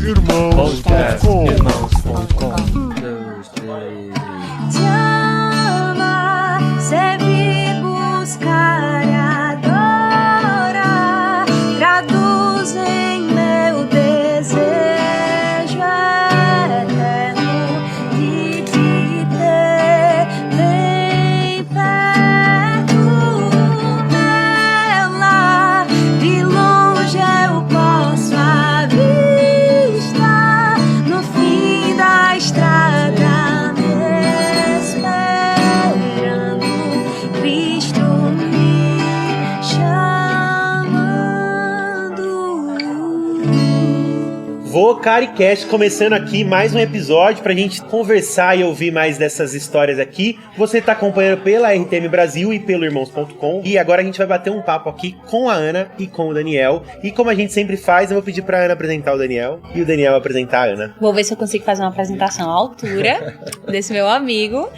Irmãos.com. Te ama, sempre buscar e adorar. Traduz em meu desejo eterno de te ter bem perto dela. De longe eu posso avistar no fim da estrada me esperando, Cristo me chamando. VoCaricast começando aqui mais um episódio pra gente conversar e ouvir mais dessas histórias aqui. Você tá acompanhando pela RTM Brasil e pelo Irmãos.com. E agora a gente vai bater um papo aqui com a Ana e com o Daniel. E como a gente sempre faz, eu vou pedir pra Ana apresentar o Daniel e o Daniel apresentar a Ana. Vou ver se eu consigo fazer uma apresentação à altura desse meu amigo.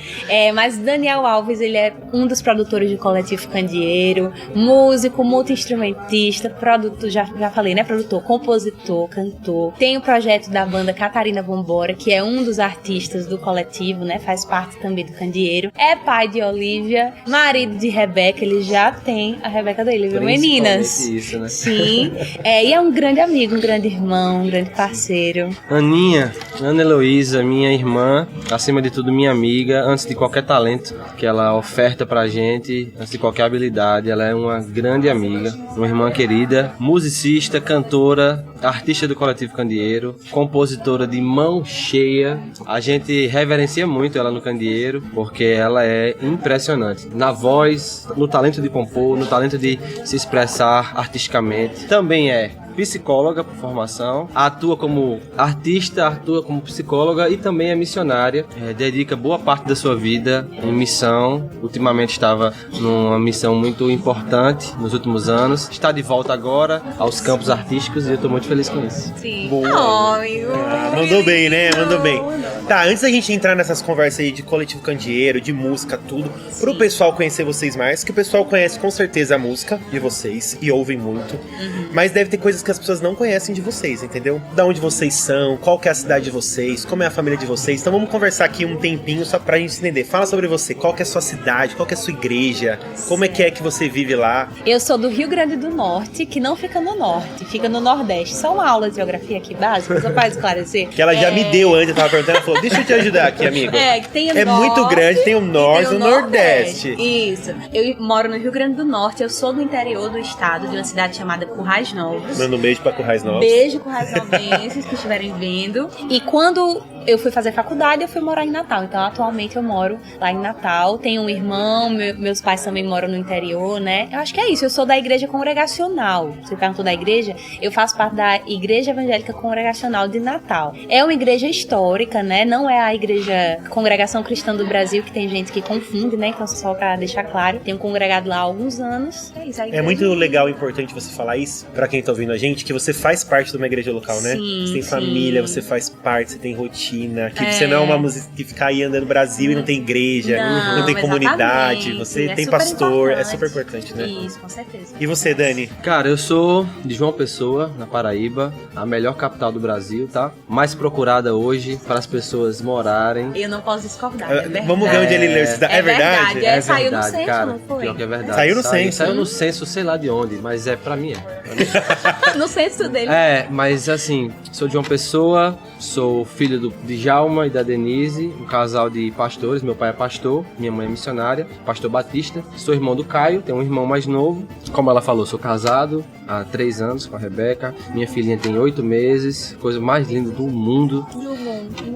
Mas o Daniel Alves, ele é um dos produtores do Coletivo Candeeiro, músico, multi-instrumentista, produtor, já falei, né? Produtor, compositor, cantor. Tem o projeto da banda Catarina Vambora, que é um dos artistas do coletivo, né? Faz parte também do Candeeiro. É pai de Olivia, marido de Rebeca, ele já tem a Rebeca dele, viu, meninas? Isso, né? Sim. E é um grande amigo, um grande irmão, um grande parceiro. Aninha, Ana Heloísa, minha irmã, acima de tudo minha amiga, antes de qualquer talento que ela oferta pra gente, antes de qualquer habilidade, ela é uma grande amiga, uma irmã querida, musicista, cantora, artista do Coletivo Candeeiro, compositora de mão cheia. A gente reverencia muito ela no Candeeiro, porque ela é impressionante. Na voz, no talento de compor, no talento de se expressar artisticamente. Também é psicóloga por formação, atua como artista, atua como psicóloga e também é missionária. Dedica boa parte da sua vida em missão. Ultimamente estava numa missão muito importante nos últimos anos. Está de volta agora aos campos artísticos e eu estou muito feliz com isso. Sim. Boa. Amigo. Mandou bem, né? Mandou bem. Tá, antes da gente entrar nessas conversas aí de Coletivo Candeeiro, de música, tudo, pro pessoal conhecer vocês mais, que o pessoal conhece com certeza a música de vocês e ouvem muito, mas deve ter coisas que as pessoas não conhecem de vocês, entendeu? Da onde vocês são, qual que é a cidade de vocês, como é a família de vocês. Então vamos conversar aqui um tempinho só pra gente entender. Fala sobre você, qual que é a sua cidade, qual que é a sua igreja, como é que você vive lá. Eu sou do Rio Grande do Norte, que não fica no norte, fica no Nordeste. Só uma aula de geografia aqui básica, só para esclarecer. Que ela já me deu antes, eu tava perguntando, ela falou, deixa eu te ajudar aqui, amigo. Que tem o É norte, muito grande, tem o norte e o nordeste. Isso. Eu moro no Rio Grande do Norte, eu sou do interior do estado, de uma cidade chamada Currais Novos. Manda um beijo pra Currais Novos. Beijo, Currais Novenses que estiverem vendo. E quando eu fui fazer faculdade, eu fui morar em Natal. Então, atualmente, eu moro lá em Natal. Tenho um irmão, meus pais também moram no interior, né? Eu acho que é isso. Eu sou da igreja congregacional. Você perguntou da igreja? Eu faço parte da Igreja Evangélica Congregacional de Natal. É uma igreja histórica, né? Não é a Igreja Congregação Cristã do Brasil, que tem gente que confunde, né? Então, só pra deixar claro, tenho congregado lá há alguns anos. É isso, é muito legal e importante você falar isso, pra quem tá ouvindo a gente, que você faz parte de uma igreja local, né? Sim, você tem família, você faz parte, você tem rotina. Que você não é uma música que fica aí andando no Brasil e não tem igreja, não tem comunidade, você tem pastor, é super importante, né? Isso, com certeza. E você, Dani? Cara, eu sou de João Pessoa, na Paraíba, a melhor capital do Brasil, tá? Mais procurada hoje para as pessoas morarem. Eu não posso discordar, é verdade. Vamos ver onde ele leu isso. É verdade? É, saiu no censo, cara, não foi? Pior que é verdade. Saiu no censo. Saiu no censo, sei lá de onde, mas pra mim é. No censo dele. Mas assim, sou de João Pessoa, sou filho de Djalma e da Denise, um casal de pastores. Meu pai é pastor, minha mãe é missionária, pastor batista. Sou irmão do Caio, tenho um irmão mais novo. Como ela falou, sou casado há 3 anos com a Rebeca. Minha filhinha tem 8 meses, coisa mais linda do mundo.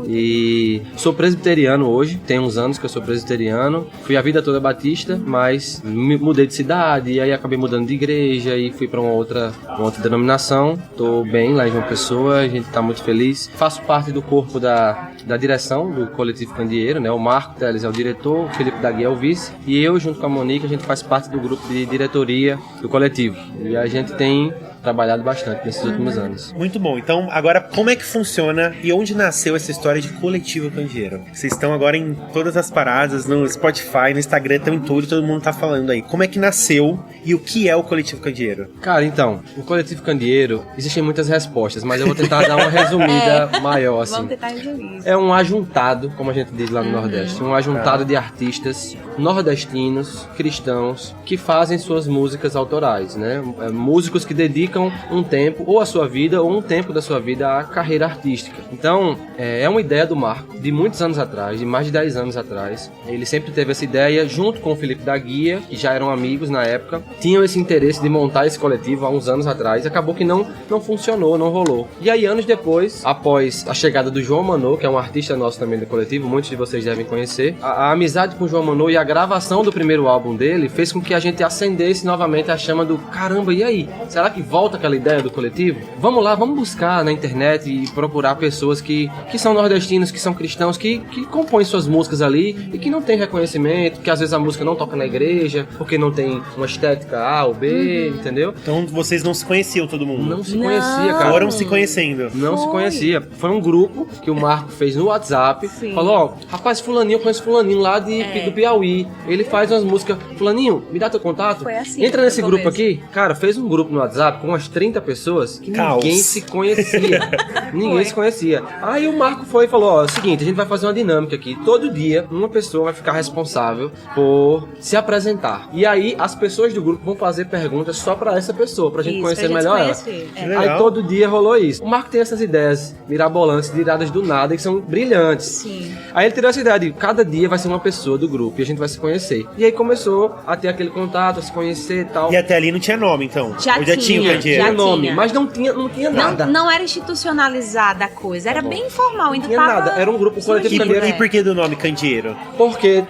E sou presbiteriano hoje, tem uns anos que eu sou presbiteriano. Fui a vida toda batista, mas me mudei de cidade, e aí acabei mudando de igreja e fui para uma outra denominação. Tô bem lá em João Pessoa, a gente tá muito feliz. Faço parte do corpo da direção do Coletivo Candeeiro, né? O Marco Teles é o diretor, o Felipe Dagui é o vice, e eu, junto com a Monique, a gente faz parte do grupo de diretoria do coletivo. E a gente tem trabalhado bastante nesses últimos anos. Muito bom. Então, agora, como é que funciona e onde nasceu essa história de Coletivo Candeeiro? Vocês estão agora em todas as paradas, no Spotify, no Instagram, estão em tudo, todo mundo tá falando aí. Como é que nasceu e o que é o Coletivo Candeeiro? Cara, então, o Coletivo Candeeiro, existem muitas respostas, mas eu vou tentar dar uma resumida maior, assim. Vamos tentar resumir. É um ajuntado, como a gente diz lá no Nordeste, um ajuntado de artistas nordestinos, cristãos, que fazem suas músicas autorais, né? Músicos que dedicam um tempo, ou a sua vida, ou um tempo da sua vida à carreira artística. Então, é uma ideia do Marco, de muitos anos atrás, de mais de 10 anos atrás. Ele sempre teve essa ideia, junto com o Felipe da Guia, que já eram amigos na época, tinham esse interesse de montar esse coletivo há uns anos atrás, acabou que não funcionou, não rolou. E aí, anos depois, após a chegada do João Manô, que é um artista nosso também do coletivo, muitos de vocês devem conhecer, a amizade com o João Manô e a gravação do primeiro álbum dele fez com que a gente acendesse novamente a chama do caramba, e aí? Será que volta aquela ideia do coletivo? Vamos lá, vamos buscar na internet e procurar pessoas que são nordestinos, que são cristãos, que compõem suas músicas ali e que não tem reconhecimento, que às vezes a música não toca na igreja, porque não tem uma estética A ou B, entendeu? Então, vocês não se conheciam, todo mundo? Não se conhecia, cara. Foram se conhecendo. Não se conhecia. Foi um grupo que o Marco fez no WhatsApp. Sim. Falou, ó, rapaz, fulaninho, eu conheço fulaninho lá do Piauí. Ele faz umas músicas. Fulaninho, me dá teu contato. Foi assim, entra nesse no grupo começo. aqui. Cara, fez um grupo no WhatsApp com umas 30 pessoas que Caos. ninguém se conhecia. Ninguém se conhecia. Aí o Marco foi e falou, ó, é o seguinte, a gente vai fazer uma dinâmica aqui. Todo dia, uma pessoa vai ficar responsável por se apresentar. E aí, as pessoas do grupo vão fazer perguntas só pra essa pessoa, pra gente Isso, conhecer pra gente melhor ela. conhecer. Que legal. Aí todo dia rolou isso. O Marco tem essas ideias mirabolantes, tiradas do nada, que são brilhantes. Sim. Aí ele tirou essa ideia de cada dia vai ser uma pessoa do grupo e a gente vai se conhecer. E aí começou a ter aquele contato, a se conhecer e tal. E até ali não tinha nome, então? Já Ou já tinha o tinha, Candeeiro? já Tinha nome, tinha. mas não tinha nada. Não era institucionalizada a coisa, era bem informal, ainda Tinha tava... nada, era um grupo coletivo E surgindo, Candeeiro. por, e por que do nome Candeeiro? Porque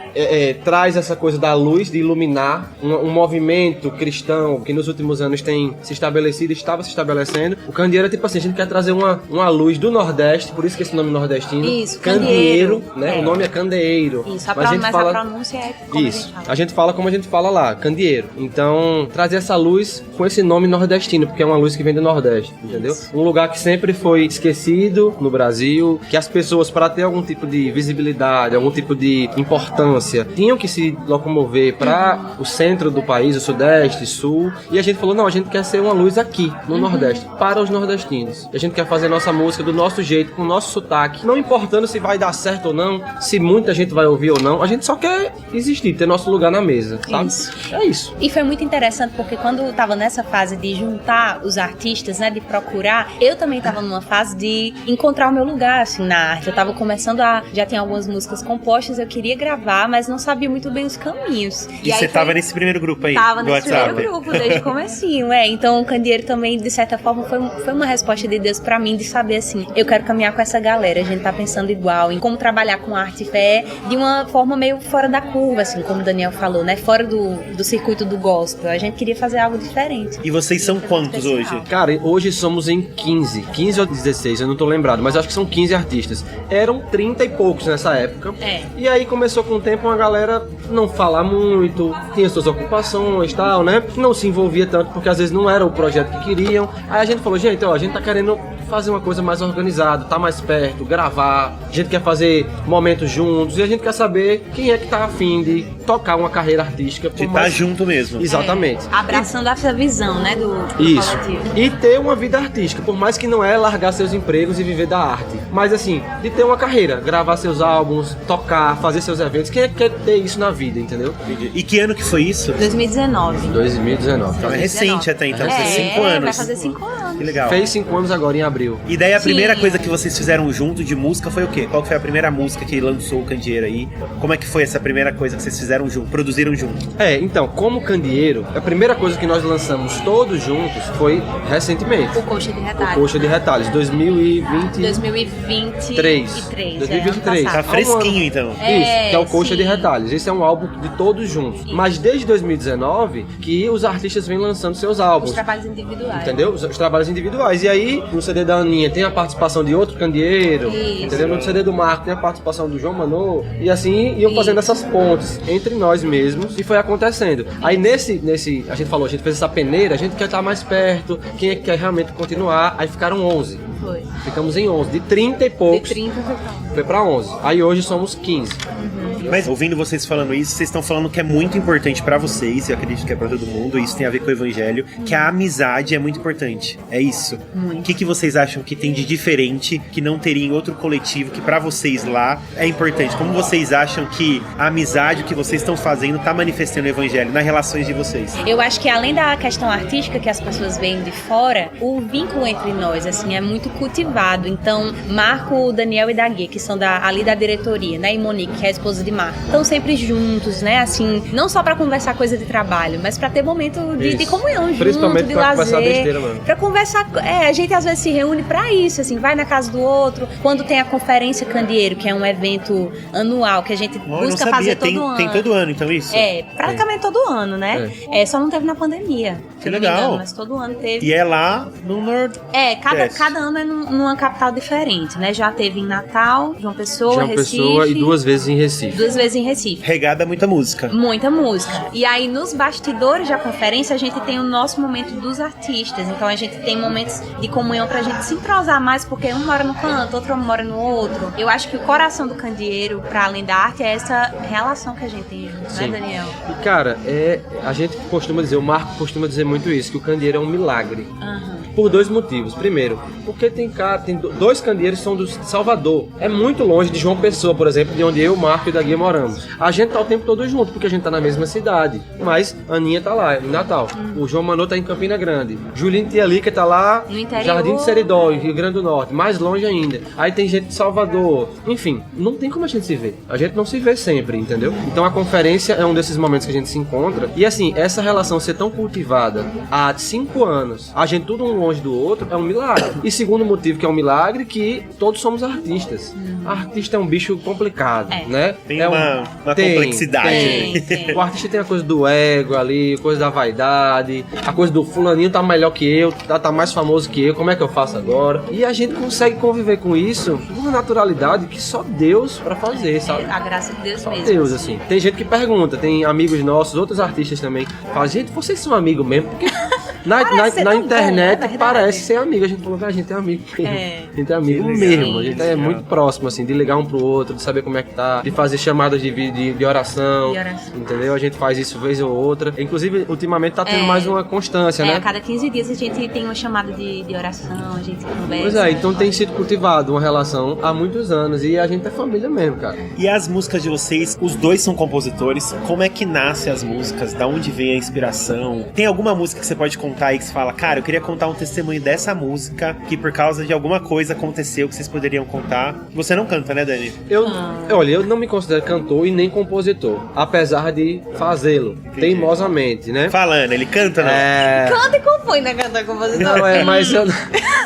traz essa coisa da luz, de iluminar um movimento cristão que nos últimos anos tem se estabelecido, estava se estabelecendo. O Candeeiro é tipo assim, a gente quer trazer uma luz do Nordeste, por isso que esse nome nordestino. Isso, Candeeiro, candeeiro, né? é. O nome é Candeeiro. Isso, Mas mas a pronúncia é como Isso, a gente fala. a gente fala como a gente fala lá, Candeeiro. Então, trazer essa luz com esse nome nordestino, porque é uma luz que vem do Nordeste, entendeu? Um lugar que sempre foi esquecido no Brasil, que as pessoas, para ter algum tipo de visibilidade, algum tipo de importância, tinham que se locomover para o centro do país, o Sudeste, Sul, e a gente falou, não, a gente quer ser uma luz aqui, no Nordeste, para os nordestinos. E a gente quer fazer nossa música do nosso jeito, com o nosso sotaque, não importando se vai dar certo ou não, se muita gente vai ouvir ou não, a gente só quer existir, ter nosso lugar na mesa, sabe? Isso. É isso. E foi muito interessante porque quando eu tava nessa fase de juntar os artistas, né, de procurar, eu também tava numa fase de encontrar o meu lugar, assim, na arte. Eu tava começando já tinha algumas músicas compostas, eu queria gravar, mas não sabia muito bem os caminhos. E aí você tava foi- nesse primeiro grupo aí, Tava do nesse WhatsApp? primeiro grupo, desde o comecinho, Então o Candeeiro também, de certa forma, foi uma resposta de Deus pra mim, de saber assim, eu quero caminhar com essa galera, a gente tá pensando igual, em como trabalhar com arte e fé de uma forma meio fora da curva, assim, como o Daniel falou, né? Fora do circuito do gospel. A gente queria fazer algo diferente. E vocês são quantos Especial. hoje? Cara, hoje somos em 15 ou 16, eu não tô lembrado, mas acho que são 15 artistas. Eram 30 e poucos nessa época. É. E aí começou com o tempo uma galera não falar muito, tinha suas ocupações e tal, né? Não se envolvia tanto porque às vezes não era o projeto que queriam. Aí a gente falou, gente, ó, a gente tá querendo fazer uma coisa mais organizada, tá mais perto, gravar. A gente quer fazer momentos juntos e a gente quer saber quem é que tá afim de tocar uma carreira artística. De estar junto mesmo. Exatamente. Abraçando essa visão, né, do Isso. coletivo. E ter uma vida artística, por mais que não é largar seus empregos e viver da arte. Mas assim, de ter uma carreira, gravar seus álbuns, tocar, fazer seus eventos. Quem é que quer ter isso na vida, entendeu? E que ano que foi isso? 2019. 2019. Então é recente até então, É, fez 5 anos. Vai fazer 5 anos. Que legal. Fez 5 anos agora em abril. E daí a Sim. primeira coisa que vocês fizeram junto de música foi o quê? Qual que foi a primeira música que lançou o Candeeiro aí? Como é que foi essa primeira coisa que vocês fizeram junto, produziram junto? Então, como Candeeiro, a primeira coisa que nós lançamos todos juntos foi recentemente. O Coxa de Retalhos. Coxa de Retalhos, 2020. 2023. 2023. Tá fresquinho então. Isso, que é o Coxa de sim. Retalhos. Esse é um álbum de todos juntos. Mas desde 2019 que os artistas vêm lançando seus álbuns. Os trabalhos individuais. Entendeu? Os trabalhos individuais. E aí, no CD da Aninha tem a participação de outro candeeiro, Isso. entendeu? No CD do Marco tem a participação do João Manô, e assim iam fazendo essas pontes entre nós mesmos, e foi acontecendo. Aí nesse a gente fez essa peneira, a gente quer estar mais perto, quem é que quer realmente continuar, aí ficaram 11. Foi. Ficamos em 11, de 30 e poucos, De 30 foi pra foi pra 11. Aí hoje somos 15. Mas ouvindo vocês falando isso, vocês estão falando que é muito importante pra vocês, e eu acredito que é pra todo mundo, e isso tem a ver com o evangelho, que a amizade é muito importante. É isso. Muito. O que vocês acham que tem de diferente, que não teria em outro coletivo, que pra vocês lá é importante? Como vocês acham que a amizade, o que vocês estão fazendo, tá manifestando o evangelho nas relações de vocês? Eu acho que além da questão artística que as pessoas veem de fora, o vínculo entre nós, assim, é muito cultivado. Então, Marco, Daniel e Dagui, que são ali da diretoria, né, e Monique, que é a esposa de Marco, estão sempre juntos, né, assim, não só pra conversar coisa de trabalho, mas pra ter momento de comunhão junto, Principalmente de pra lazer. conversar besteira, mano. Pra conversar, a gente às vezes se reúne pra isso, assim, vai na casa do outro, quando tem a Conferência Candeeiro, que é um evento anual, que a gente busca fazer todo ano. Tem todo ano, então isso? É, praticamente todo ano, né? Só não teve na pandemia. Que se eu não me legal. engano, mas todo ano teve. E é lá no Nord. Cada ano é numa capital diferente, né? Já teve em Natal, João Pessoa, Recife. E 2 vezes em Recife. 2 vezes em Recife. Regada muita música. Muita música. E aí, nos bastidores da conferência, a gente tem o nosso momento dos artistas. Então, a gente tem momentos de comunhão pra gente se entrosar mais, porque um mora no canto, outro mora no outro. Eu acho que o coração do candeeiro, pra além da arte, é essa relação que a gente tem junto, né, Daniel? E cara, a gente costuma dizer, o Marco costuma dizer muito isso, que o candeeiro é um milagre. Por 2 motivos. Primeiro, porque tem 2 candeeiros que são do Salvador. É muito longe de João Pessoa, por exemplo, de onde eu, o Marco e o Dagui moramos. A gente tá o tempo todo junto, porque a gente tá na mesma cidade. Mas a Aninha tá lá, em Natal. O João Manô tá em Campina Grande. Julinho Tialica tá lá no interior. Jardim de Seridó, Rio Grande do Norte. Mais longe ainda. Aí tem gente de Salvador. Enfim, não tem como a gente se ver. A gente não se vê sempre, entendeu? Então a conferência é um desses momentos que a gente se encontra. E assim, essa relação ser tão cultivada há 5 anos, a gente tudo um longe do outro, é um milagre. E segundo motivo que é um milagre, que todos somos artistas. Artista é um bicho complicado, né? Tem uma complexidade. Tem. O artista tem a coisa do ego ali, a coisa da vaidade, a coisa do fulaninho tá melhor que eu, tá mais famoso que eu, como é que eu faço agora? E a gente consegue conviver com isso com uma naturalidade que só Deus pra fazer, sabe? A graça de Deus Só mesmo. Deus, assim. Tem gente que pergunta, tem amigos nossos, outros artistas também, falam, gente, vocês são amigos mesmo? Porque Parece ser na tão internet bom, né? parece ser amigo. A gente falou, a gente é amigo mesmo. A gente é amigo Que mesmo. legal. A gente é muito próximo, assim, de ligar um pro outro, de saber como é que tá, de fazer chamadas de oração. De oração. Entendeu? A gente faz isso vez ou outra. Inclusive, ultimamente tá tendo mais uma constância, né? A cada 15 dias a gente tem uma chamada de oração, a gente conversa. Pois é, então tem sido cultivado uma relação há muitos anos e a gente é família mesmo, cara. E as músicas de vocês, os dois são compositores. Como é que nascem as músicas? Da onde vem a inspiração? Tem alguma música que você pode contar aí que você fala, cara, eu queria contar um testemunho dessa música que por causa de alguma coisa aconteceu que vocês poderiam contar? Você não canta, né, Dani? Olha, eu não me considero cantor e nem compositor, apesar de fazê-lo teimosamente, né? Falando, ele canta, não? Canta e compõe, né, cantar compositor? Não, mas eu...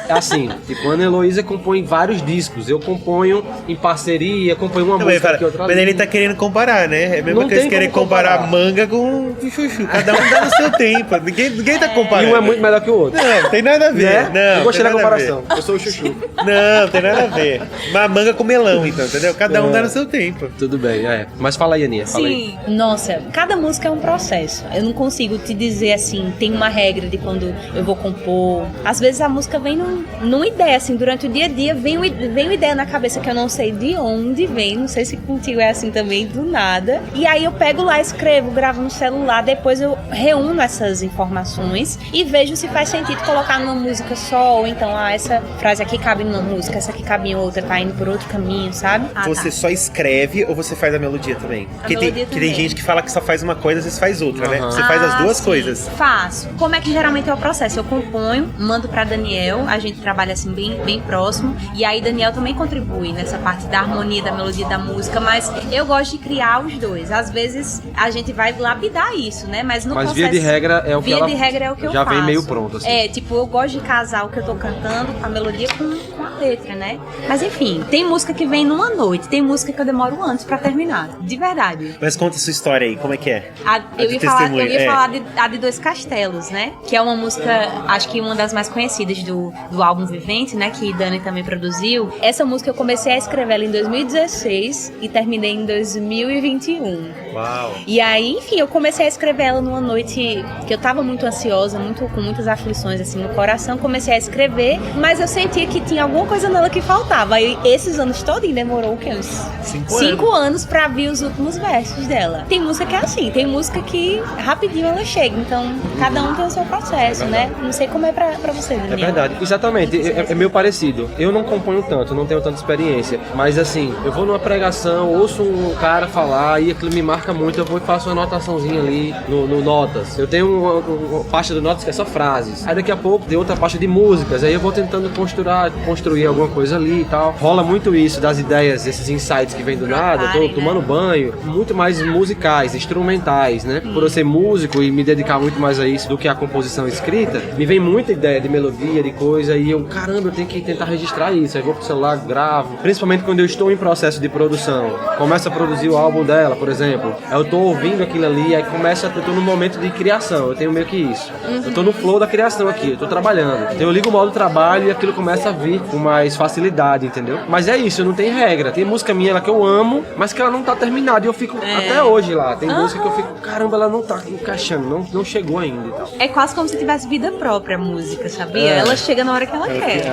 Assim, tipo, a Ana Heloísa compõe vários discos. Eu componho em parceria, componho uma música aqui, outra ali. Mas ele tá querendo comparar, né? É a mesma Não coisa tem que querer como comparar manga com chuchu. Cada um dá no seu tempo. Ninguém tá comparando. E um é muito melhor que o outro. Não, tem nada a ver. Né? Não, eu gostei da tem nada a ver. comparação. Eu sou o chuchu. Não, tem nada a ver. Uma manga com melão, então, entendeu? Cada um dá no seu tempo. Tudo bem, Mas fala aí, Aninha, fala aí. Sim. Nossa, cada música é um processo. Eu não consigo te dizer assim, tem uma regra de quando eu vou compor. Às vezes a música vem numa ideia, assim, durante o dia a dia vem uma ideia na cabeça que eu não sei de onde vem, não sei se contigo é assim também, do nada. E aí eu pego lá, escrevo, gravo no celular, depois eu reúno essas informações e vejo se faz sentido colocar numa música só, ou então, essa frase aqui cabe numa música, essa aqui cabe em outra, tá indo por outro caminho, sabe? Você só escreve ou você faz a melodia também? Porque melodia tem também. gente que fala que só faz uma coisa, às vezes faz outra, né? Você faz as duas sim, coisas. Faço. Como é que geralmente é o processo? Eu componho, mando pra Daniel, a gente trabalha assim bem próximo, e aí Daniel também contribui nessa parte da harmonia, da melodia da música, mas eu gosto de criar os dois. Às vezes a gente vai lapidar isso, né? Mas no processo... via de regra é o que via ela... de regra é o que eu Já vem faço. meio pronto, assim. Tipo, eu gosto de casar o que eu tô cantando com a melodia com a letra, né? Mas enfim, tem música que vem numa noite, tem música que eu demoro anos pra terminar. De verdade. Mas conta a sua história aí, como é que é? Eu ia falar a de Dois Castelos, né? Que é uma música, acho que uma das mais conhecidas do álbum Vivente, né? Que Dani também produziu. Essa música eu comecei a escrever ela em 2016 e terminei em 2021. Uau! E aí, enfim, eu comecei a escrever ela numa noite que eu tava muito ansiosa, com muitas aflições assim no coração. Comecei a escrever, mas eu sentia que tinha alguma coisa nela que faltava. E esses anos todos demorou o quê? Uns 5 anos pra vir os últimos versos dela. Tem música que é assim, tem música que rapidinho ela chega. Então, cada um tem o seu processo, né? Não sei como é pra você, Daniel. É verdade, exatamente, é meio parecido. Eu não componho tanto, não tenho tanta experiência, mas assim, eu vou numa pregação, ouço um cara falar e aquilo me marca muito, eu vou e faço uma anotaçãozinha ali no Notas. Eu tenho uma pasta do Notas que é só frases. Aí daqui a pouco tem outra pasta de músicas, aí eu vou tentando construir alguma coisa ali e tal. Rola muito isso das ideias, esses insights que vem do nada, tô tomando banho, muito mais musicais, instrumentais, né? Por eu ser músico e me dedicar muito mais a isso do que a composição escrita, me vem muita ideia de melodia, de coisa, e eu, caramba, eu tenho que tentar registrar isso. Aí vou pro celular, gravo. Principalmente quando eu estou em processo de produção. Começo a produzir o álbum dela, por exemplo. Aí eu tô ouvindo aquilo ali, aí eu tô no momento de criação. Eu tenho meio que isso. Eu tô no flow da criação aqui, eu tô trabalhando. Então eu ligo o modo trabalho e aquilo começa a vir com mais facilidade, entendeu? Mas é isso, não tem regra. Tem música minha lá que eu amo, mas que ela não tá terminada e eu fico até hoje lá. Tem música que eu fico, caramba, ela não tá encaixando, não chegou ainda e tal. É quase como se tivesse vida própria a música, sabia? Ela chega na hora que ela quer.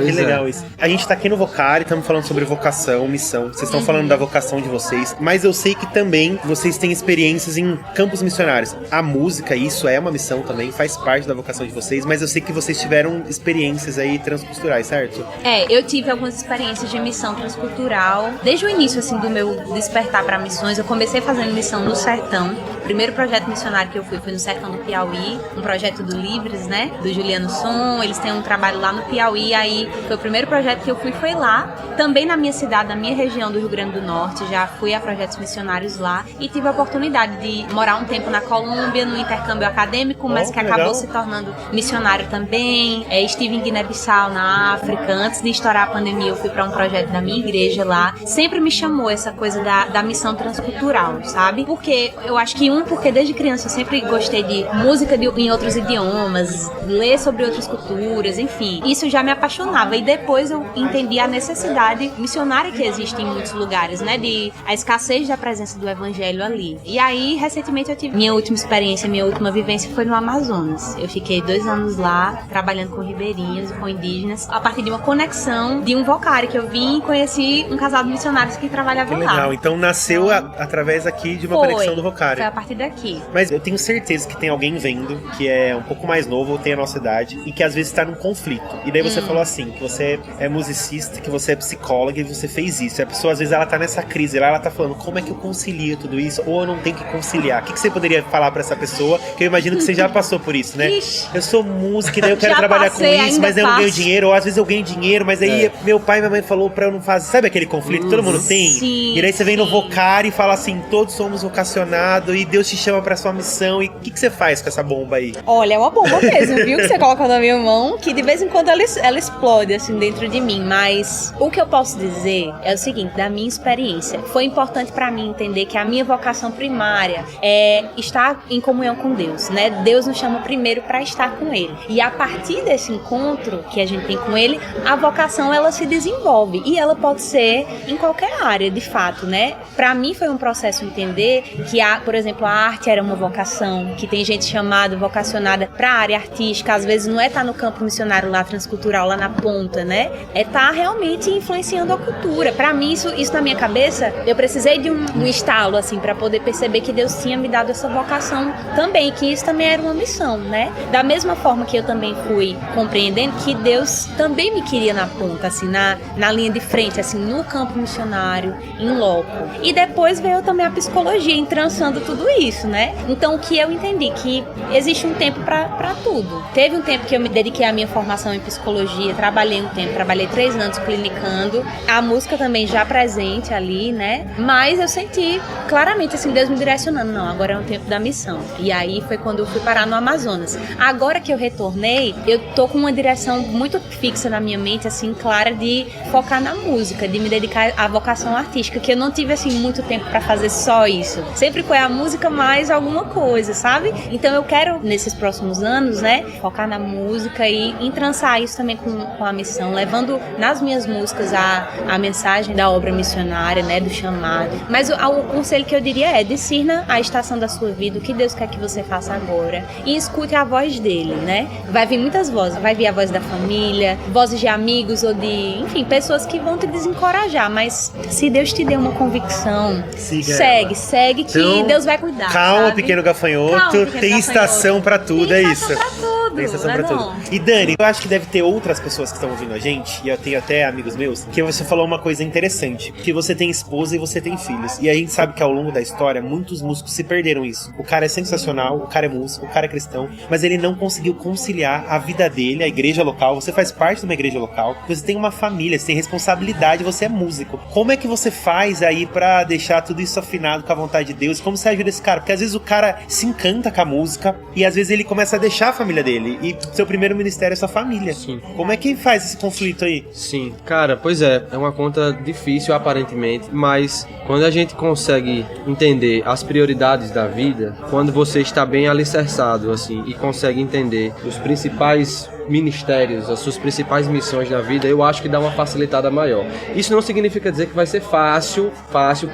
Que legal isso. A gente tá aqui no Vocari, estamos falando sobre vocação, missão. Vocês estão falando da vocação de vocês, mas eu sei que também vocês têm experiências em campos missionários. A música, isso é uma missão também, faz parte da vocação de vocês, mas eu sei que vocês tiveram experiências aí transculturais, certo? Eu tive algumas experiências de missão transcultural. Desde o início, assim, do meu despertar para missões, eu comecei fazendo missão no Sertão. O primeiro projeto missionário que eu fui foi no Sertão do Piauí, um projeto do Livres, né? Do Juliano Som. Eles têm um trabalho lá no Piauí, aí foi o primeiro projeto que eu fui, foi lá. Também na minha cidade, na minha região do Rio Grande do Norte, já fui a projetos missionários lá e tive a oportunidade de morar um tempo na Colômbia, no intercâmbio acadêmico, mas que acabou se tornando missionário também. Estive em Guiné-Bissau, na África. Antes de estourar a pandemia, eu fui para um projeto da minha igreja lá. Sempre me chamou essa coisa da missão transcultural, sabe? Porque eu acho que porque desde criança eu sempre gostei de música em outros idiomas, ler sobre outras culturas, enfim. Isso já me apaixonava. E depois eu entendi a necessidade missionária que existe em muitos lugares, né? A escassez da presença do evangelho ali. E aí, recentemente, eu tive minha última experiência, minha última vivência foi no Amazonas. Eu fiquei 2 anos lá, trabalhando com ribeirinhos e com indígenas, a partir de uma conexão de um Vocari que eu vim e conheci um casal de missionários que trabalhava lá. Legal, então nasceu através aqui de uma conexão do Vocari. Foi a partir daqui. Mas eu tenho certeza que tem alguém vendo que é um pouco mais novo ou tem a nossa idade e que às vezes tá num conflito. E daí você falou assim, que você é musicista, que você é psicóloga e você fez isso. E a pessoa às vezes ela tá nessa crise lá, ela tá falando, como é que eu concilio tudo isso? Ou eu não tenho que conciliar? O que você poderia falar pra essa pessoa? Que eu imagino que você já passou por isso, né? Ixi. Eu sou música e daí eu quero trabalhar com isso, mas eu não ganho dinheiro. Ou às vezes eu ganho dinheiro, mas aí meu pai e minha mãe falou pra eu não fazer. Sabe aquele conflito que todo mundo tem? Sim, e daí você vem no Vocari e fala assim, todos somos vocacionados e Deus te chama pra sua missão. E o que você faz com essa bomba aí? Olha, é uma bomba mesmo, viu? Que você coloca na minha mão, que de vez em quando ela explode assim dentro de mim. Mas o que eu posso dizer é o seguinte, da minha experiência, foi importante pra mim entender que a minha vocação primária é estar em comunhão com Deus, né? Deus nos chama primeiro pra estar com Ele. E a partir desse encontro que a gente tem com Ele, a vocação ela se desenvolve. E ela pode ser em qualquer área, de fato, né? Pra mim foi um processo entender que, por exemplo, a arte era uma vocação, que tem gente chamada, vocacionada pra área artística, às vezes não é estar no campo missionário lá, transcultural, lá na ponta, né? É estar realmente influenciando a cultura. Pra mim, isso na minha cabeça, eu precisei de um estalo, assim, pra poder perceber que Deus tinha me dado essa vocação também, que isso também era uma missão, né? Da mesma forma que eu também fui compreendendo que Deus também me queria na ponta, assim, na linha de frente, assim, no campo missionário, em loco. E depois veio também a psicologia, entrançando tudo isso, né? Então o que eu entendi? Que existe um tempo pra tudo. Teve um tempo que eu me dediquei à minha formação em psicologia, trabalhei 3 anos clinicando, a música também já presente ali, né? Mas eu senti claramente assim, Deus me direcionando, não, agora é um tempo da missão. E aí foi quando eu fui parar no Amazonas. Agora que eu retornei, eu tô com uma direção muito fixa na minha mente, assim, clara, de focar na música, de me dedicar à vocação artística, que eu não tive assim muito tempo pra fazer só isso. Sempre foi a música mais alguma coisa, sabe? Então eu quero, nesses próximos anos, né, focar na música e entrançar isso também com a missão, levando nas minhas músicas a mensagem da obra missionária, né, do chamado. Mas o conselho que eu diria é: discirna a estação da sua vida, o que Deus quer que você faça agora, e escute a voz dele, né? Vai vir muitas vozes, vai vir a voz da família, vozes de amigos ou de, enfim, pessoas que vão te desencorajar, mas se Deus te deu uma convicção, segue que então, Deus vai cuidar. Calma, sabe? pequeno gafanhoto, Calma, pequeno tem gafanhoto. estação pra tudo, Tem é estação isso. pra tudo, Tem estação né, pra não? tudo. E Dani, eu acho que deve ter outras pessoas que estão ouvindo a gente, e eu tenho até amigos meus, que você falou uma coisa interessante, que você tem esposa e você tem filhos. E a gente sabe que ao longo da história, muitos músicos se perderam isso. O cara é sensacional, o cara é músico, o cara é cristão, mas ele não conseguiu conciliar a vida dele, a igreja local. Você faz parte de uma igreja local, você tem uma família, você tem responsabilidade, você é músico. Como é que você faz aí pra deixar tudo isso afinado com a vontade de Deus? Como você ajuda esse cara? Porque às vezes o cara se encanta com a música e às vezes ele começa a deixar a família dele. E seu primeiro ministério é sua família. Sim. Como é que faz esse conflito aí? Sim, cara, pois é uma conta difícil aparentemente, mas quando a gente consegue entender as prioridades da vida, quando você está bem alicerçado, assim, e consegue entender os principais ministérios, as suas principais missões na vida, eu acho que dá uma facilitada maior. Isso não significa dizer que vai ser fácil,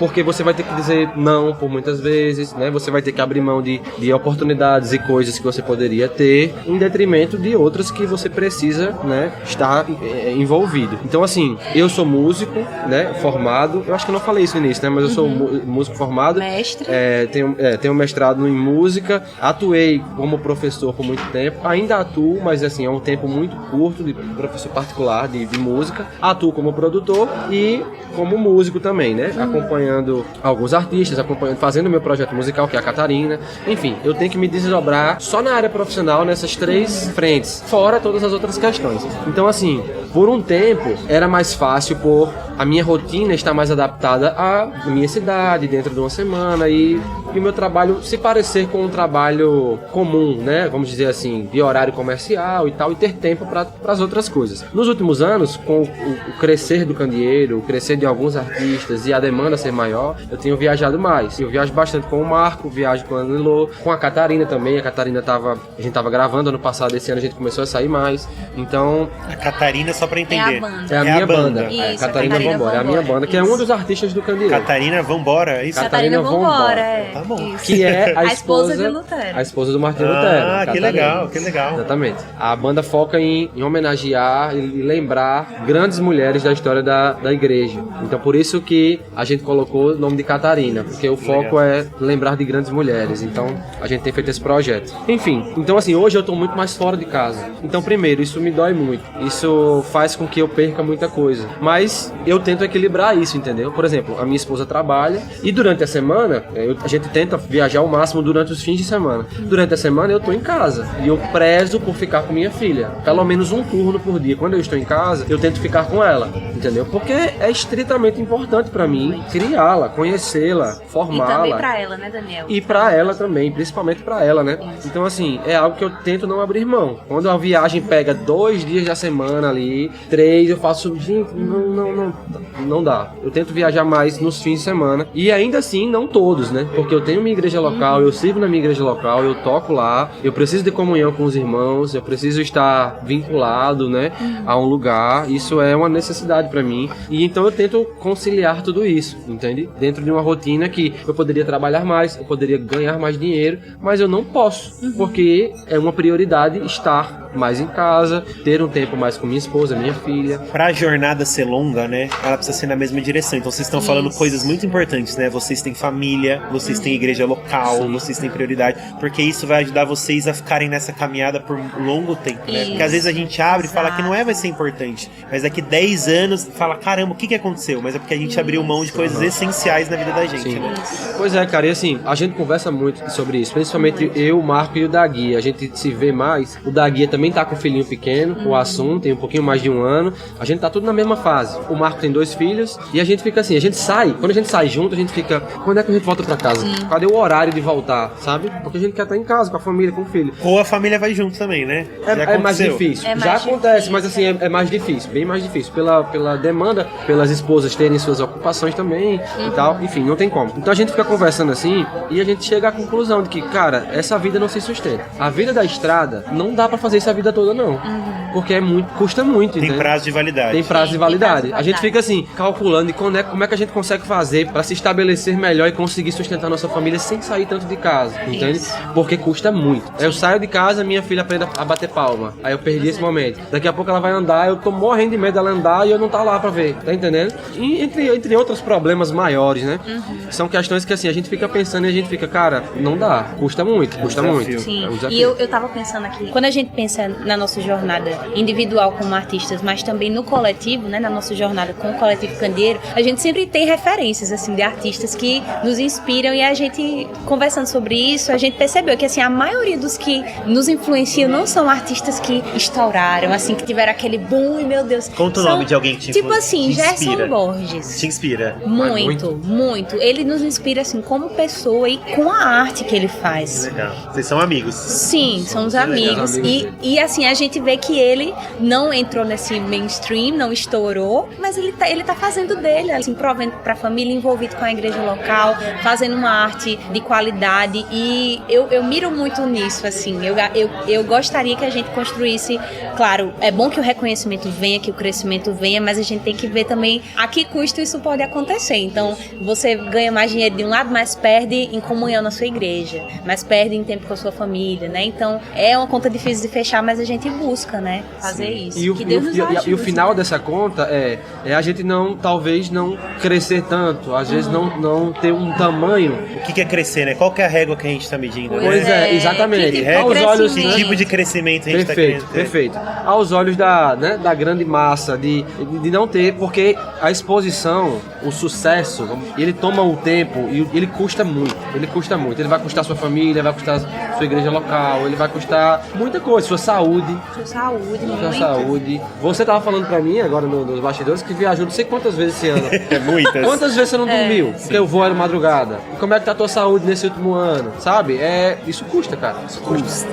porque você vai ter que dizer não por muitas vezes, né? Você vai ter que abrir mão de oportunidades e coisas que você poderia ter, em detrimento de outras que você precisa, né, estar envolvido. Então, assim, eu sou músico, né, formado, eu acho que eu não falei isso no início, né, mas eu sou músico formado. Mestre. Tenho mestrado em música, atuei como professor por muito tempo, ainda atuo, mas assim, é um tempo muito curto de professor particular de música. Atuo como produtor e como músico também, né? Acompanhando alguns artistas, fazendo meu projeto musical, que é a Catarina. Enfim, eu tenho que me desdobrar só na área profissional nessas 3 frentes, fora todas as outras questões. Então, assim, por um tempo era mais fácil por a minha rotina estar mais adaptada à minha cidade, dentro de uma semana, e o meu trabalho se parecer com um trabalho comum, né? Vamos dizer assim, de horário comercial e tal, e ter tempo para as outras coisas. Nos últimos anos, com o crescer do candeeiro, o crescer de alguns artistas e a demanda ser maior, eu tenho viajado mais. Eu viajo bastante com o Marco, viajo com a Anilô, com a Catarina também. A gente tava gravando ano passado, esse ano a gente começou a sair mais. Então, A Catarina, só pra entender. É a banda. é a minha banda. Isso, É, a Catarina Catarina Vambora. É a minha Vambora, banda, que é isso. um dos artistas do candeeiro. Catarina, vambora, é isso? Catarina Vambora. é. Tá bom. Isso. Que é a esposa esposa de Lutero. A esposa do Martinho Lutero. Ah, que Catarina. legal, que legal. Exatamente. A banda foca em homenagear e lembrar grandes mulheres da história da igreja. Então, por isso que a gente colocou o nome de Catarina, porque o foco é lembrar de grandes mulheres. Então, a gente tem feito esse projeto. Enfim, então assim, hoje eu tô muito mais fora de casa. Então, primeiro, isso me dói muito. Isso faz com que eu perca muita coisa. Mas eu tento equilibrar isso, entendeu? Por exemplo, a minha esposa trabalha e durante a semana, a gente tenta viajar ao máximo durante os fins de semana. Durante a semana eu tô em casa e eu prezo por ficar com minha filha. Pelo menos um turno por dia. Quando eu estou em casa, eu tento ficar com ela, entendeu? Porque é estritamente importante pra mim criá-la, conhecê-la, E formá-la. também pra ela, né, Daniel? E pra ela também, principalmente pra ela, né? Então, assim, é algo que eu tento não abrir mão. Quando a viagem pega 2 dias da semana ali, 3, eu faço, gente, não dá. Eu tento viajar mais nos fins de semana. E ainda assim, não todos, né? Porque eu tenho minha igreja local, eu sirvo na minha igreja local, eu toco lá, eu preciso de comunhão com os irmãos, eu preciso estar vinculado, né, a um lugar. Isso é uma necessidade pra mim. E então eu tento conciliar tudo isso, entende? Dentro de uma rotina que eu poderia trabalhar mais, eu poderia ganhar mais dinheiro, mas eu não posso, porque é uma prioridade estar mais em casa, ter um tempo mais com minha esposa, minha filha. Pra jornada ser longa, né, ela precisa ser na mesma direção. Então vocês estão falando coisas muito importantes, né? Vocês têm família, vocês têm igreja local, vocês têm prioridade, porque isso vai ajudar vocês a ficarem nessa caminhada por um longo tempo, né? Porque às vezes a gente abre e fala que não vai ser importante, mas daqui 10 anos fala, caramba, o que aconteceu? Mas é porque a gente abriu mão de coisas essenciais na vida da gente, né? Pois é, cara, e assim, a gente conversa muito sobre isso, principalmente eu, o Marco e o Dagui. A gente se vê mais. O Dagui também tá com um filhinho pequeno, o Assum tem um pouquinho mais de 1 ano. A gente tá tudo na mesma fase. O Marco tem 2 filhos e a gente fica assim, a gente sai, quando a gente sai junto, a gente fica, quando é que a gente volta pra casa? Cadê o horário de voltar, sabe? Porque a gente quer estar em casa, com a família, com o filho. Ou a família vai junto também, né? É mais difícil. Já acontece, mas assim, é mais difícil, bem mais difícil. Pela demanda, pelas esposas terem suas ocupações também e tal. Enfim, não tem como. Então a gente fica conversando assim e a gente chega à conclusão de que, cara, essa vida não se sustenta. A vida da estrada, não dá pra fazer isso a vida toda, não. Porque custa muito, Tem prazo de validade. Tem prazo de validade. A gente fica assim, calculando como é que a gente consegue fazer pra se estabelecer melhor e conseguir sustentar nossa família sem sair tanto de casa, entende? Porque custa muito. Eu saio de casa, minha filha aprende a bater palma. Aí eu perdi esse momento. Daqui a pouco ela vai andar, eu tô morrendo de medo dela andar e eu não tá lá pra ver, tá entendendo? E entre outros problemas maiores, né? São questões que assim, a gente fica pensando e a gente fica, cara, não dá, custa muito. Sim, e eu tava pensando aqui, quando a gente pensa na nossa jornada individual como artistas, mas também no coletivo, né, na nossa jornada com o Coletivo Candeeiro, a gente sempre tem referências, assim, de artistas que nos inspiram e a gente, conversando sobre isso, a gente percebeu que, assim, a maioria dos que nos influenciam não são artistas que estouraram, assim, que tiveram aquele boom e, meu Deus. Conta o nome de alguém que tipo assim, Gerson Borges. Te inspira? Muito. Ele nos inspira, assim, como pessoa e com a arte que ele faz. Legal. Vocês são amigos? Sim, somos amigos. E assim, a gente vê que ele não entrou nesse mainstream, não estourou, mas ele tá fazendo dele, assim, provendo pra família, envolvido com a igreja local, fazendo uma arte de qualidade. E eu miro muito nisso, assim. Eu gostaria que a gente construísse, claro, é bom que o reconhecimento venha, que o crescimento venha, mas a gente tem que ver também a que custo isso pode acontecer. Então, você ganha mais dinheiro de um lado, mas perde em comunhão na sua igreja, mas perde em tempo com a sua família, né? Então, é uma conta difícil de fechar, mas a gente busca, né? Fazer isso. E o final dessa conta é a gente talvez não crescer tanto, às vezes não ter um tamanho. O que é crescer, né? Qual que é a régua que a gente tá medindo? Pois é, exatamente. Que tipo de crescimento a gente tá querendo ter? Perfeito. Aos olhos da grande massa, de não ter, porque a exposição, o sucesso, ele toma o tempo e ele custa muito. Ele vai custar sua família, vai custar sua igreja local, ele vai custar muita coisa, sua saúde. Sua saúde. Você tava falando pra mim agora nos bastidores que viajou não sei quantas vezes esse ano. Muitas. Quantas vezes você não dormiu? Porque o voo era madrugada. E como é que tá a tua saúde nesse último ano? Sabe? Isso custa, cara. Isso custa.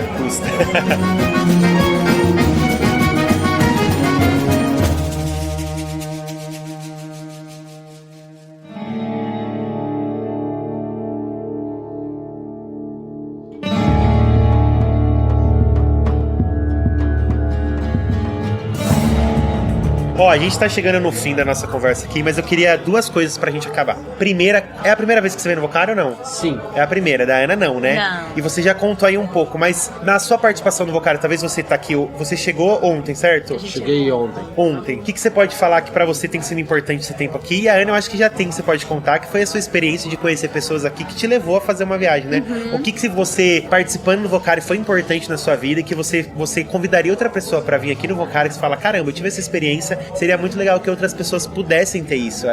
Ó, a gente tá chegando no fim da nossa conversa aqui, mas eu queria 2 coisas pra gente acabar. Primeira, é a primeira vez que você vem no Vocário ou não? Sim. É a primeira, da Ana não, né? Não. E você já contou aí um pouco, mas na sua participação no Vocário, talvez você tá aqui, você chegou ontem, certo? Cheguei ontem. Ontem. O que você pode falar que pra você tem sido importante esse tempo aqui? E a Ana eu acho que já tem, você pode contar, que foi a sua experiência de conhecer pessoas aqui que te levou a fazer uma viagem, né? O que você, participando do Vocário, foi importante na sua vida e que você convidaria outra pessoa pra vir aqui no Vocário e você fala, caramba, eu tive essa experiência, seria muito legal que outras pessoas pudessem ter isso,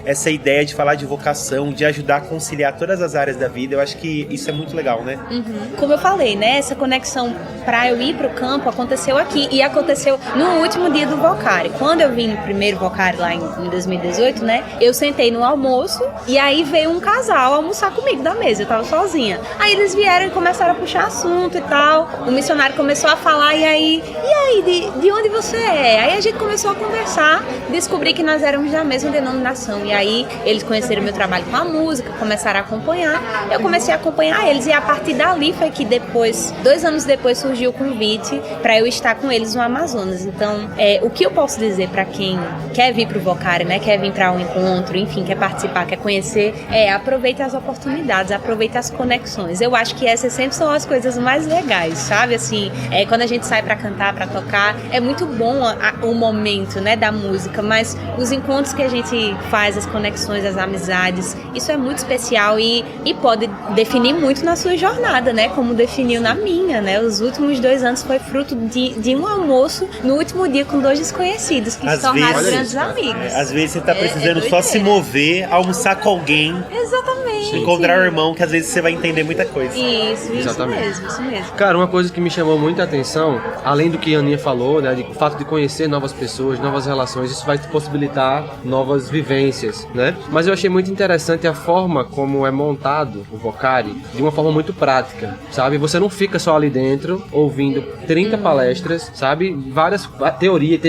essa ideia de falar de vocação, de ajudar a conciliar todas as áreas da vida. Eu acho que isso é muito legal, né? Como eu falei, né? Essa conexão pra eu ir pro campo aconteceu aqui e aconteceu no último dia do Vocário. Quando eu vim no primeiro Vocário lá em 2018, né? Eu sentei no almoço e aí veio um casal almoçar comigo da mesa, eu tava sozinha. Aí eles vieram e começaram a puxar assunto e tal. O missionário começou a falar de onde você é? Aí a gente começou conversar, descobri que nós éramos da mesma denominação. E aí eles conheceram meu trabalho com a música, começaram a acompanhar. Eu comecei a acompanhar eles e a partir dali foi que depois, 2 anos depois, surgiu o convite para eu estar com eles no Amazonas. Então, o que eu posso dizer para quem quer vir pro Vocari, né, quer vir para um encontro, enfim, quer participar, quer conhecer, aproveite as oportunidades, aproveite as conexões. Eu acho que essas sempre são as coisas mais legais, sabe? Assim, quando a gente sai para cantar, para tocar, é muito bom o momento, né, da música, mas os encontros que a gente faz, as conexões, as amizades, isso é muito especial e pode definir muito na sua jornada, né, como definiu na minha, né? Os últimos 2 anos foi fruto de um almoço no último dia com 2 desconhecidos que se tornaram grandes amigos. Às vezes você tá precisando só se mover, almoçar com alguém. Exatamente. Encontrar o irmão, que às vezes você vai entender muita coisa. Isso mesmo. Cara, uma coisa que me chamou muita atenção, além do que a Aninha falou, né, o fato de conhecer novas pessoas, novas relações, isso vai te possibilitar novas vivências, né? Mas eu achei muito interessante a forma como é montado o Vocari, de uma forma muito prática, sabe? Você não fica só ali dentro, ouvindo 30 palestras, sabe? Várias, teoria,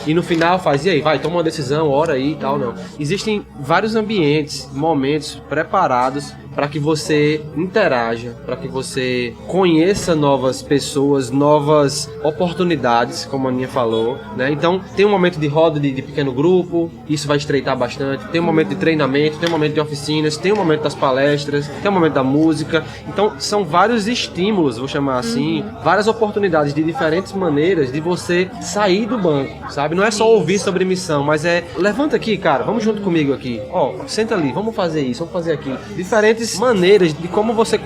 e no final faz, e aí, vai, toma uma decisão, ora aí e tal, não. Existem vários ambientes, momentos preparados para que você interaja, para que você conheça novas pessoas, novas oportunidades, como a Aninha falou, né? Então, tem um momento de roda de pequeno grupo, isso vai estreitar bastante. Tem um momento de treinamento, tem um momento de oficinas, tem um momento das palestras, tem um momento da música. Então, são vários estímulos, vou chamar assim, várias oportunidades de diferentes maneiras de você sair do banco, sabe? Não é só ouvir sobre missão, mas levanta aqui, cara, vamos junto comigo aqui. Senta ali, vamos fazer isso, vamos fazer aquilo. Diferentes maneiras de como você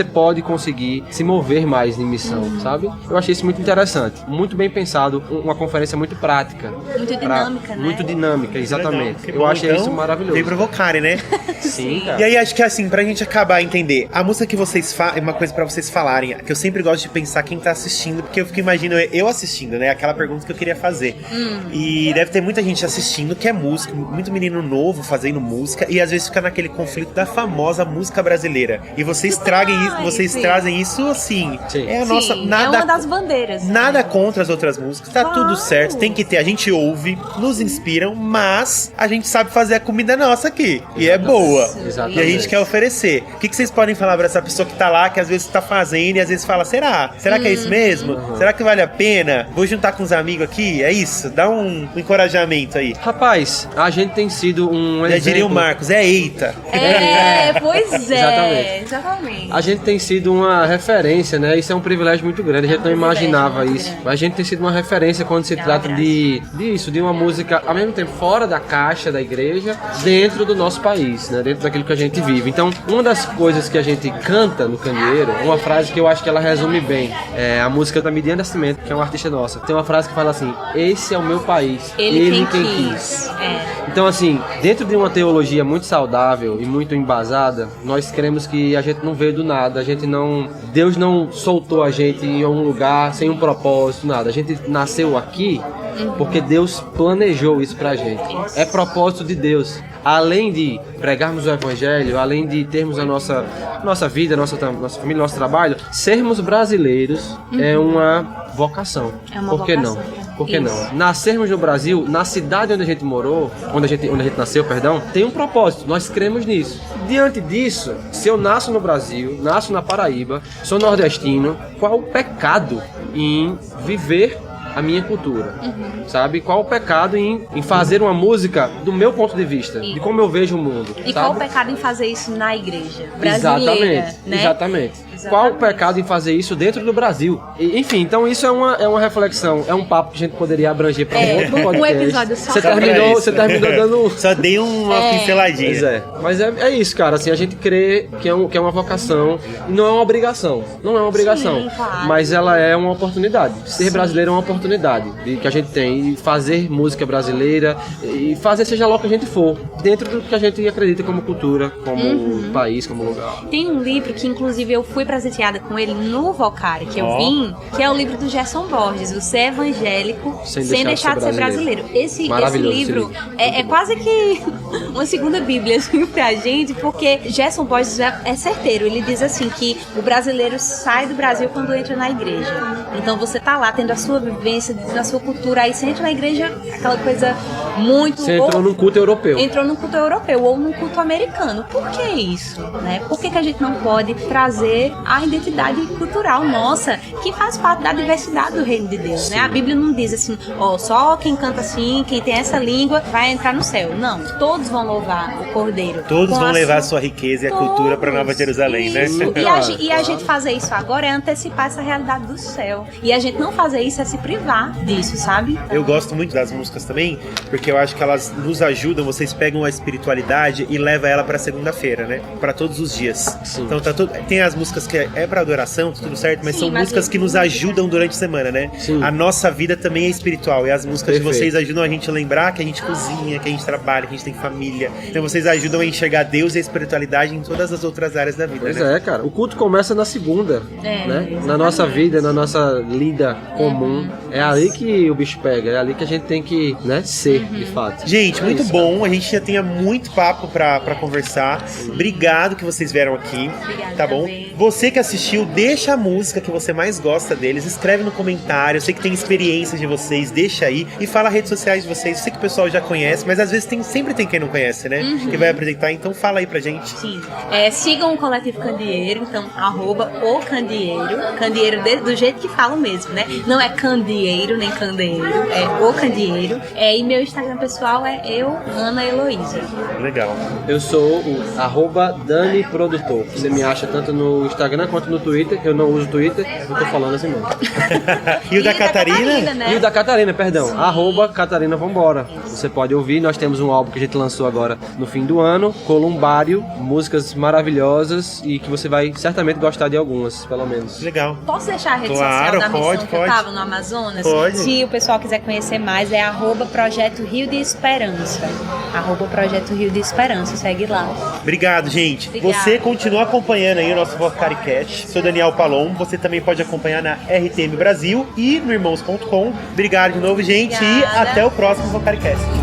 pode conseguir se mover mais em missão, sabe? Eu achei isso muito interessante, muito bem pensado, uma conferência muito prática. Muito dinâmica, né? Muito dinâmica, exatamente. Legal, eu achei então, isso maravilhoso. Vem pro Vocari, né? Sim, cara. E aí, acho que assim, pra gente acabar a entender, a música que vocês é uma coisa pra vocês falarem, que eu sempre gosto de pensar quem tá assistindo, porque eu fico imaginando eu assistindo, né? Aquela pergunta que eu queria fazer. E deve ter muita gente assistindo que é músico, muito menino novo fazendo música, e às vezes fica naquele conflito da famosa música brasileira. E vocês trazem isso assim. Sim. É a nossa. Nada, é uma das bandeiras. Nada contra as outras músicas, tá tudo certo, tem que ter. A gente ouve, nos inspiram, mas a gente sabe fazer a comida nossa aqui. E é boa. Exatamente. E a gente quer oferecer. O que vocês podem falar pra essa pessoa que tá lá, que às vezes tá fazendo e às vezes fala, será? Será que é isso mesmo? Será que vale a pena? Vou juntar com os amigos aqui? É isso? Dá um encorajamento aí. Rapaz, a gente tem sido um Já exemplo... diria o Marcos, eita. Pois é. Exatamente. A gente tem sido uma referência, né? Isso é um privilégio muito grande. A gente não imaginava isso. Mas a gente tem sido uma referência quando se trata disso, de uma música, ao mesmo tempo, fora da caixa da igreja, dentro do nosso país, né? Dentro daquilo que a gente vive. Então, uma das coisas que a gente canta no Candeeiro, uma frase que eu acho que ela resume bem, é a música da Midian Nascimento, que é uma artista nossa. Tem uma frase que fala assim, esse é o meu país, ele quem quis. Então, assim, dentro de uma teologia muito saudável e muito embasada, nós cremos que a gente não veio do nada, Deus não soltou a gente em um lugar sem um propósito, nada. A gente nasceu aqui porque Deus planejou isso pra gente. É propósito de Deus. Além de pregarmos o evangelho, além de termos a nossa vida, nossa família, nosso trabalho, sermos brasileiros é uma vocação. Por que não? Por que não? Nascermos no Brasil, na cidade onde a gente morou, onde a gente nasceu, tem um propósito. Nós cremos nisso. Diante disso, se eu nasço no Brasil, nasço na Paraíba, sou nordestino, qual o pecado em viver a minha cultura, sabe? Qual o pecado em fazer uma música do meu ponto de vista, de como eu vejo o mundo, e sabe? qual o pecado em fazer isso na igreja brasileira, Exatamente. Qual o pecado em fazer isso dentro do Brasil? Enfim, então isso é uma reflexão, é um papo que a gente poderia abranger para um outro podcast. Um episódio só. Você terminou dando... Só dei uma pinceladinha. Pois é. Mas é isso, cara. Assim, a gente crê que é uma vocação e não é uma obrigação. Não é uma obrigação. Sim, claro. Mas ela é uma oportunidade. Ser brasileiro é uma oportunidade que a gente tem. E fazer música brasileira e fazer seja lá o que a gente for. Dentro do que a gente acredita como cultura, como país, como lugar. Tem um livro que, inclusive, eu fui fui presenteada com ele no Vocari, que eu vim, que é o livro do Gerson Borges, O Ser Evangélico Sem Deixar de Ser Brasileiro. Esse livro é quase que uma segunda bíblia assim, pra gente, porque Gerson Borges é certeiro. Ele diz assim que o brasileiro sai do Brasil quando entra na igreja. Então você tá lá tendo a sua vivência, a sua cultura, aí você entra na igreja, aquela coisa muito... Você entrou num culto europeu. Entrou num culto europeu ou num culto americano. Por que isso? Né? Por que a gente não pode trazer a identidade cultural nossa, que faz parte da diversidade do reino de Deus, né? A Bíblia não diz assim, só quem canta assim, quem tem essa língua vai entrar no céu. Não, todos vão louvar o Cordeiro. Todos vão levar a sua riqueza e a cultura para Nova Jerusalém, isso. né? E a gente fazer isso agora é antecipar essa realidade do céu. E a gente não fazer isso é se privar disso, sabe? Eu gosto muito das músicas também, porque eu acho que elas nos ajudam, vocês pegam a espiritualidade e levam ela pra segunda-feira, né? Pra todos os dias. Sim. Então tem as músicas que é pra adoração, tudo certo, mas são músicas que nos ajudam durante a semana, né? Sim. A nossa vida também é espiritual e as músicas Perfeito. de vocês ajudam a gente a lembrar que a gente cozinha, que a gente trabalha, que a gente tem família. Então vocês ajudam a enxergar Deus e a espiritualidade em todas as outras áreas da vida, Pois né? é, cara. O culto começa na segunda, né? Na nossa vida, na nossa lida comum. É ali que o bicho pega, é ali que a gente tem que, né, ser, de fato. Gente, É muito isso, bom. A gente já tinha muito papo pra conversar. Obrigado que vocês vieram aqui. Obrigada Tá bom? também. Você que assistiu, deixa a música que você mais gosta deles. Escreve no comentário. Eu sei que tem experiências de vocês. Deixa aí. E fala as redes sociais de vocês. Eu sei que o pessoal já conhece, mas às vezes sempre tem quem não conhece, né? Que vai apresentar. Então fala aí pra gente. Sim. Sigam o Coletivo Candeeiro, então, @o Candeeiro. Candeeiro do jeito que falam mesmo, né? Não é Candeeiro, nem Candeeiro. É o Candeeiro. E meu Instagram pessoal é Ana Heloísa. Legal. Eu sou o @Dani Produtor. Você me acha tanto no Instagram quanto no Twitter. Eu não uso Twitter, eu tô falando assim mesmo. E o da Catarina? Né? E o da Catarina, perdão. @Catarina Vambora. Você pode ouvir, nós temos um álbum que a gente lançou agora no fim do ano, Columbário, músicas maravilhosas e que você vai certamente gostar de algumas, pelo menos. Legal. Posso deixar a rede Claro, social da missão pode, que eu pode. tava no Amazonas? Pode. Se o pessoal quiser conhecer mais, é @Projeto Rio de Esperança. @Projeto Rio de Esperança, segue lá. Obrigado, gente. Obrigada. Você continua acompanhando aí o nosso VocariCast. Sou Daniel Palom. Você também pode acompanhar na RTM Brasil e no irmãos.com. Obrigado de novo, gente. E Obrigada. até o próximo VocariCast.